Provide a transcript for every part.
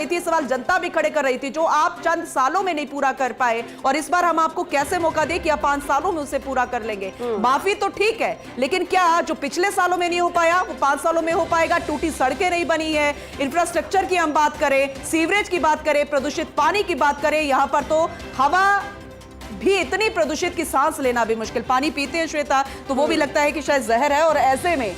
थी, सवाल जनता भी खड़े कर रही थी, जो आप चंद सालों में नहीं पूरा कर पाए, और इस बार हम आपको कैसे मौका दें कि आप 5 सालों में उसे पूरा कर लेंगे। माफी तो ठीक है, लेकिन क्या जो पिछले सालों में नहीं हो पाया वो 5 सालों में हो पाएगा? टूटी सड़कें नहीं बनी है, इंफ्रास्ट्रक्चर की हम बात करें, सीवरेज की बात करें, प्रदूषित पानी की बात करें, यहां पर तो हवा भी इतनी प्रदूषित की सांस लेना भी मुश्किल। पानी पीते हैं श्वेता तो वो भी लगता है कि शायद जहर है, और ऐसे में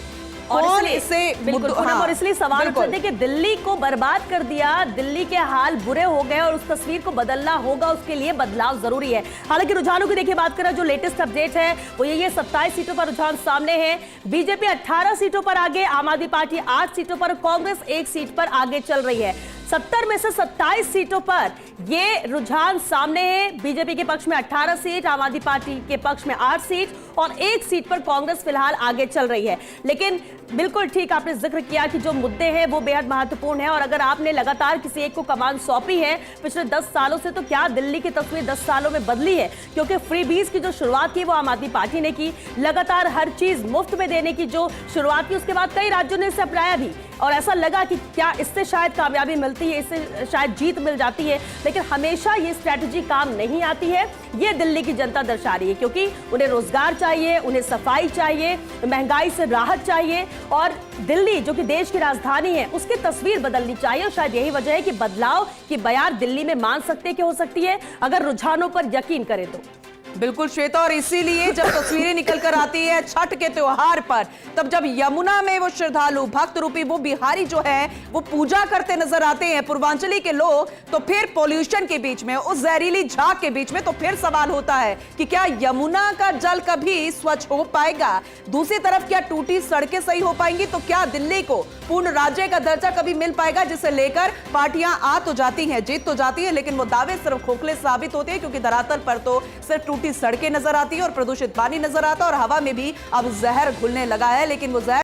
और इसलिए सवाल उठते कि दिल्ली को बर्बाद कर दिया, दिल्ली के हाल बुरे हो गए और उस तस्वीर को बदलना होगा, उसके लिए बदलाव जरूरी है। हालांकि रुझानों की देखिए बात करें, जो लेटेस्ट अपडेट है वो ये 27 सीटों पर रुझान सामने है। बीजेपी 18 सीटों पर आगे, आम आदमी पार्टी 8 सीटों पर, कांग्रेस 1 सीट पर आगे चल रही है। 70 में से 27 सीटों पर ये रुझान सामने है। बीजेपी के पक्ष में 18 सीट, आम आदमी पार्टी के पक्ष में 8 सीट और 1 सीट पर कांग्रेस फिलहाल आगे चल रही है। लेकिन बिल्कुल ठीक आपने जिक्र किया कि जो मुद्दे हैं वो बेहद महत्वपूर्ण है, और अगर आपने लगातार किसी एक को कमान सौंपी है पिछले 10 सालों से, तो क्या दिल्ली की तस्वीर 10 सालों में बदली है? क्योंकि फ्रीबीज की जो शुरुआत की वो आम आदमी पार्टी ने की, लगातार हर चीज मुफ्त में देने की जो शुरुआत की, उसके बाद कई राज्यों ने इसे अपनाया भी, और ऐसा लगा कि क्या इससे शायद कामयाबी मिलती है, इससे शायद जीत मिल जाती है। लेकिन हमेशा ये स्ट्रैटेजी काम नहीं आती है, ये दिल्ली की जनता दर्शा रही है, क्योंकि उन्हें रोजगार चाहिए, उन्हें सफाई चाहिए, महंगाई से राहत चाहिए, और दिल्ली जो कि देश की राजधानी है उसकी तस्वीर बदलनी चाहिए। और शायद यही वजह है कि बदलाव की बयार दिल्ली में मान सकते कि हो सकती है अगर रुझानों पर यकीन करें तो। बिल्कुल श्वेता, और इसीलिए जब तस्वीरें निकल कर आती है छठ के त्योहार पर, तब जब यमुना में वो श्रद्धालु भक्त रूपी वो बिहारी जो है वो पूजा करते नजर आते हैं पूर्वांचली के लोग, तो फिर पॉल्यूशन के बीच में, उस जहरीली झाग के बीच में, तो फिर सवाल होता है कि क्या यमुना का जल कभी स्वच्छ हो पाएगा? दूसरी तरफ क्या टूटी सड़कें सही हो पाएंगी? तो क्या दिल्ली को पूर्ण राज्य का दर्जा कभी मिल पाएगा, जिसे लेकर पार्टियां आ तो जाती हैं, जीत तो जाती है, लेकिन वो दावे सिर्फ खोखले साबित होते हैं, क्योंकि धरातल पर तो सिर्फ टूटी सड़कें नजर आती है और प्रदूषित पानी नजर आता है, और हवा में भी अब जहर घुलने लगा है। लेकिन वो जहर